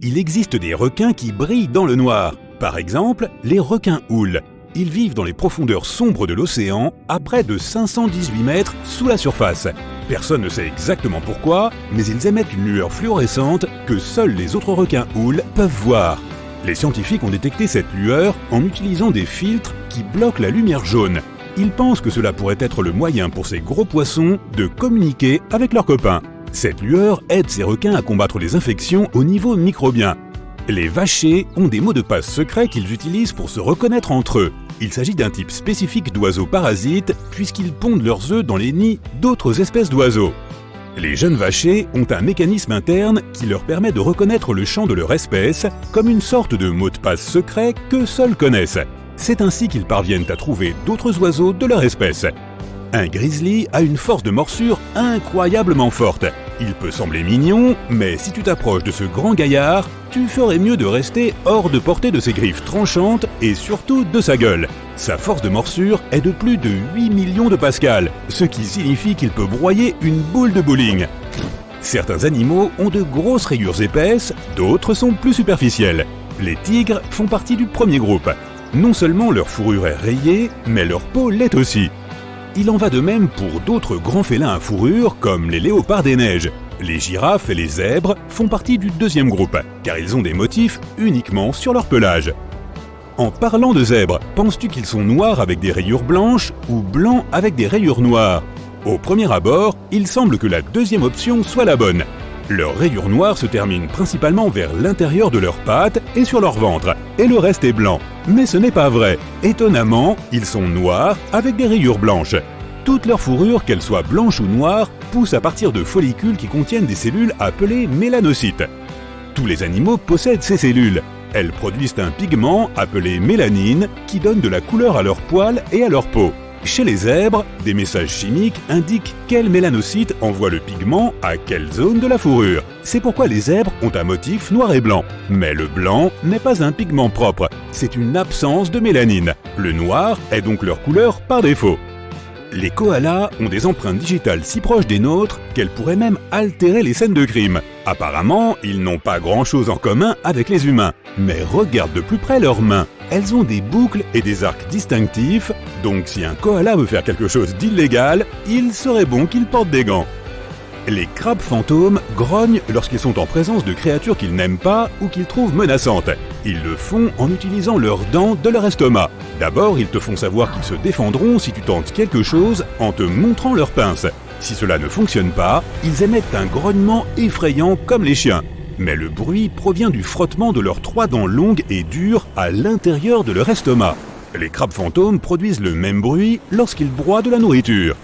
Il existe des requins qui brillent dans le noir. Par exemple, les requins-houles. Ils vivent dans les profondeurs sombres de l'océan, à près de 518 mètres sous la surface. Personne ne sait exactement pourquoi, mais ils émettent une lueur fluorescente que seuls les autres requins-houles peuvent voir. Les scientifiques ont détecté cette lueur en utilisant des filtres qui bloquent la lumière jaune. Ils pensent que cela pourrait être le moyen pour ces gros poissons de communiquer avec leurs copains. Cette lueur aide ces requins à combattre les infections au niveau microbien. Les vachers ont des mots de passe secrets qu'ils utilisent pour se reconnaître entre eux. Il s'agit d'un type spécifique d'oiseaux parasites puisqu'ils pondent leurs œufs dans les nids d'autres espèces d'oiseaux. Les jeunes vachers ont un mécanisme interne qui leur permet de reconnaître le chant de leur espèce comme une sorte de mot de passe secret que seuls connaissent. C'est ainsi qu'ils parviennent à trouver d'autres oiseaux de leur espèce. Un grizzly a une force de morsure incroyablement forte. Il peut sembler mignon, mais si tu t'approches de ce grand gaillard, tu ferais mieux de rester hors de portée de ses griffes tranchantes et surtout de sa gueule. Sa force de morsure est de plus de 8 millions de pascal, ce qui signifie qu'il peut broyer une boule de bowling. Certains animaux ont de grosses rayures épaisses, d'autres sont plus superficielles. Les tigres font partie du premier groupe. Non seulement leur fourrure est rayée, mais leur peau l'est aussi. Il en va de même pour d'autres grands félins à fourrure comme les léopards des neiges. Les girafes et les zèbres font partie du deuxième groupe, car ils ont des motifs uniquement sur leur pelage. En parlant de zèbres, penses-tu qu'ils sont noirs avec des rayures blanches ou blancs avec des rayures noires? Au premier abord, il semble que la deuxième option soit la bonne. Leurs rayures noires se terminent principalement vers l'intérieur de leurs pattes et sur leur ventre, et le reste est blanc. Mais ce n'est pas vrai. Étonnamment, ils sont noirs avec des rayures blanches. Toute leur fourrure, qu'elle soit blanche ou noire, pousse à partir de follicules qui contiennent des cellules appelées mélanocytes. Tous les animaux possèdent ces cellules. Elles produisent un pigment appelé mélanine qui donne de la couleur à leurs poils et à leur peau. Chez les zèbres, des messages chimiques indiquent quel mélanocyte envoie le pigment à quelle zone de la fourrure. C'est pourquoi les zèbres ont un motif noir et blanc. Mais le blanc n'est pas un pigment propre, c'est une absence de mélanine. Le noir est donc leur couleur par défaut. Les koalas ont des empreintes digitales si proches des nôtres qu'elles pourraient même altérer les scènes de crime. Apparemment, ils n'ont pas grand-chose en commun avec les humains. Mais regarde de plus près leurs mains. Elles ont des boucles et des arcs distinctifs, donc si un koala veut faire quelque chose d'illégal, il serait bon qu'il porte des gants. Les crabes fantômes grognent lorsqu'ils sont en présence de créatures qu'ils n'aiment pas ou qu'ils trouvent menaçantes. Ils le font en utilisant leurs dents de leur estomac. D'abord, ils te font savoir qu'ils se défendront si tu tentes quelque chose en te montrant leurs pinces. Si cela ne fonctionne pas, ils émettent un grognement effrayant comme les chiens. Mais le bruit provient du frottement de leurs 3 dents longues et dures à l'intérieur de leur estomac. Les crabes fantômes produisent le même bruit lorsqu'ils broient de la nourriture.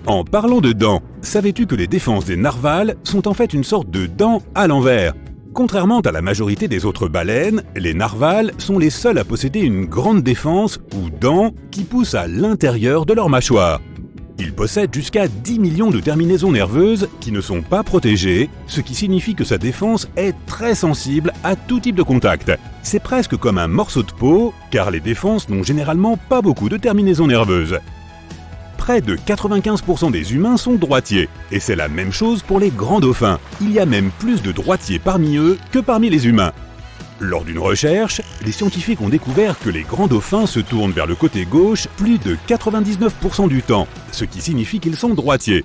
En parlant de dents, savais-tu que les défenses des narvals sont en fait une sorte de dents à l'envers? Contrairement à la majorité des autres baleines, les narvals sont les seuls à posséder une grande défense ou dents qui poussent à l'intérieur de leur mâchoire. Ils possèdent jusqu'à 10 millions de terminaisons nerveuses qui ne sont pas protégées, ce qui signifie que sa défense est très sensible à tout type de contact. C'est presque comme un morceau de peau, car les défenses n'ont généralement pas beaucoup de terminaisons nerveuses. Près de 95% des humains sont droitiers, et c'est la même chose pour les grands dauphins. Il y a même plus de droitiers parmi eux que parmi les humains. Lors d'une recherche, les scientifiques ont découvert que les grands dauphins se tournent vers le côté gauche plus de 99% du temps, ce qui signifie qu'ils sont droitiers.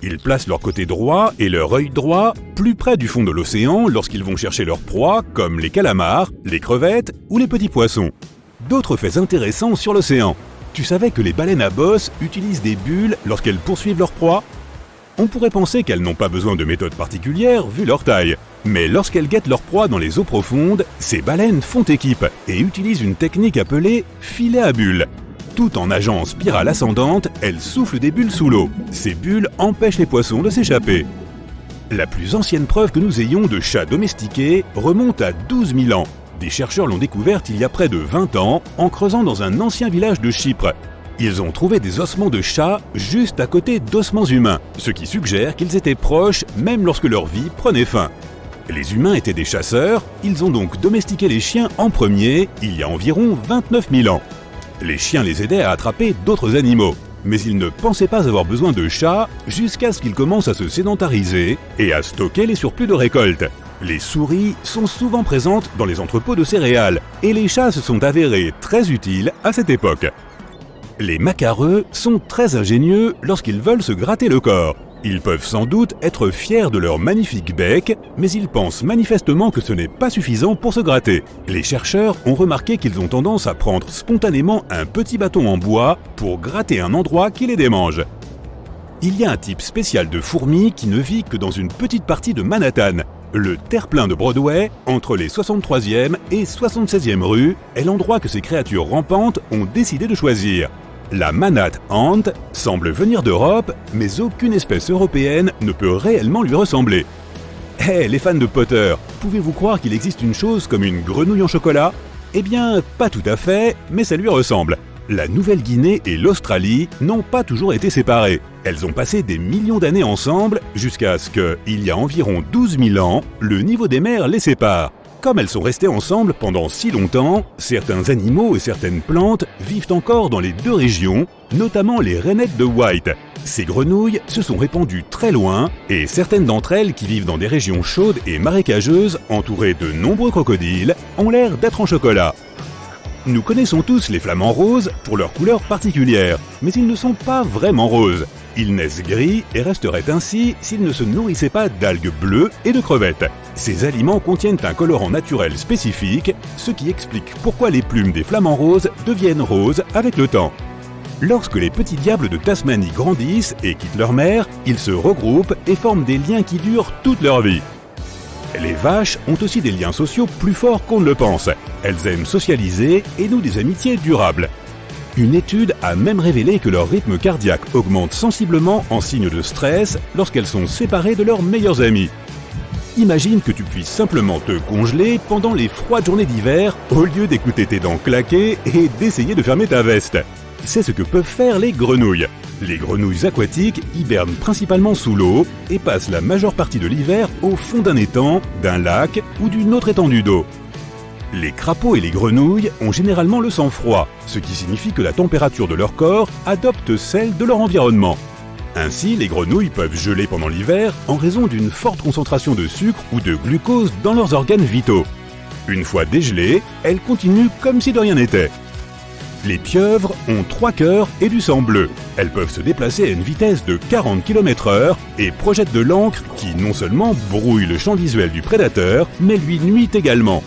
Ils placent leur côté droit et leur œil droit plus près du fond de l'océan lorsqu'ils vont chercher leur proie, comme les calamars, les crevettes ou les petits poissons. D'autres faits intéressants sur l'océan. Tu savais que les baleines à bosse utilisent des bulles lorsqu'elles poursuivent leur proie? On pourrait penser qu'elles n'ont pas besoin de méthodes particulières vu leur taille. Mais lorsqu'elles guettent leur proie dans les eaux profondes, ces baleines font équipe et utilisent une technique appelée filet à bulles. Tout en nageant en spirale ascendante, elles soufflent des bulles sous l'eau. Ces bulles empêchent les poissons de s'échapper. La plus ancienne preuve que nous ayons de chats domestiqués remonte à 12 000 ans. Des chercheurs l'ont découverte il y a près de 20 ans en creusant dans un ancien village de Chypre. Ils ont trouvé des ossements de chats juste à côté d'ossements humains, ce qui suggère qu'ils étaient proches même lorsque leur vie prenait fin. Les humains étaient des chasseurs, ils ont donc domestiqué les chiens en premier il y a environ 29 000 ans. Les chiens les aidaient à attraper d'autres animaux, mais ils ne pensaient pas avoir besoin de chats jusqu'à ce qu'ils commencent à se sédentariser et à stocker les surplus de récolte. Les souris sont souvent présentes dans les entrepôts de céréales et les chats se sont avérés très utiles à cette époque. Les macareux sont très ingénieux lorsqu'ils veulent se gratter le corps. Ils peuvent sans doute être fiers de leur magnifique bec, mais ils pensent manifestement que ce n'est pas suffisant pour se gratter. Les chercheurs ont remarqué qu'ils ont tendance à prendre spontanément un petit bâton en bois pour gratter un endroit qui les démange. Il y a un type spécial de fourmi qui ne vit que dans une petite partie de Manhattan. Le terre-plein de Broadway, entre les 63e et 76e rues, est l'endroit que ces créatures rampantes ont décidé de choisir. La Manhattan Ant semble venir d'Europe, mais aucune espèce européenne ne peut réellement lui ressembler. Les fans de Potter, pouvez-vous croire qu'il existe une chose comme une grenouille en chocolat? Eh bien, pas tout à fait, mais ça lui ressemble. La Nouvelle-Guinée et l'Australie n'ont pas toujours été séparées. Elles ont passé des millions d'années ensemble jusqu'à ce que, il y a environ 12 000 ans, le niveau des mers les sépare. Comme elles sont restées ensemble pendant si longtemps, certains animaux et certaines plantes vivent encore dans les deux régions, notamment les rainettes de White. Ces grenouilles se sont répandues très loin et certaines d'entre elles qui vivent dans des régions chaudes et marécageuses entourées de nombreux crocodiles ont l'air d'être en chocolat. Nous connaissons tous les flamants roses pour leur couleur particulière, mais ils ne sont pas vraiment roses. Ils naissent gris et resteraient ainsi s'ils ne se nourrissaient pas d'algues bleues et de crevettes. Ces aliments contiennent un colorant naturel spécifique, ce qui explique pourquoi les plumes des flamants roses deviennent roses avec le temps. Lorsque les petits diables de Tasmanie grandissent et quittent leur mère, ils se regroupent et forment des liens qui durent toute leur vie. Les vaches ont aussi des liens sociaux plus forts qu'on ne le pense. Elles aiment socialiser et nouent des amitiés durables. Une étude a même révélé que leur rythme cardiaque augmente sensiblement en signe de stress lorsqu'elles sont séparées de leurs meilleurs amis. Imagine que tu puisses simplement te congeler pendant les froides journées d'hiver au lieu d'écouter tes dents claquer et d'essayer de fermer ta veste. C'est ce que peuvent faire les grenouilles. Les grenouilles aquatiques hibernent principalement sous l'eau et passent la majeure partie de l'hiver au fond d'un étang, d'un lac ou d'une autre étendue d'eau. Les crapauds et les grenouilles ont généralement le sang froid, ce qui signifie que la température de leur corps adopte celle de leur environnement. Ainsi, les grenouilles peuvent geler pendant l'hiver en raison d'une forte concentration de sucre ou de glucose dans leurs organes vitaux. Une fois dégelées, elles continuent comme si de rien n'était. Les pieuvres ont 3 cœurs et du sang bleu. Elles peuvent se déplacer à une vitesse de 40 km/h et projettent de l'encre qui non seulement brouille le champ visuel du prédateur, mais lui nuit également.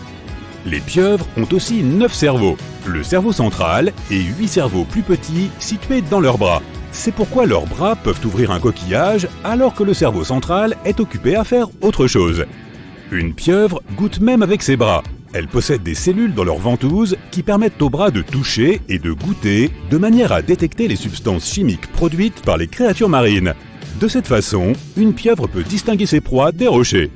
Les pieuvres ont aussi 9 cerveaux, le cerveau central et 8 cerveaux plus petits situés dans leurs bras. C'est pourquoi leurs bras peuvent ouvrir un coquillage alors que le cerveau central est occupé à faire autre chose. Une pieuvre goûte même avec ses bras. Elles possèdent des cellules dans leurs ventouses qui permettent aux bras de toucher et de goûter de manière à détecter les substances chimiques produites par les créatures marines. De cette façon, une pieuvre peut distinguer ses proies des rochers.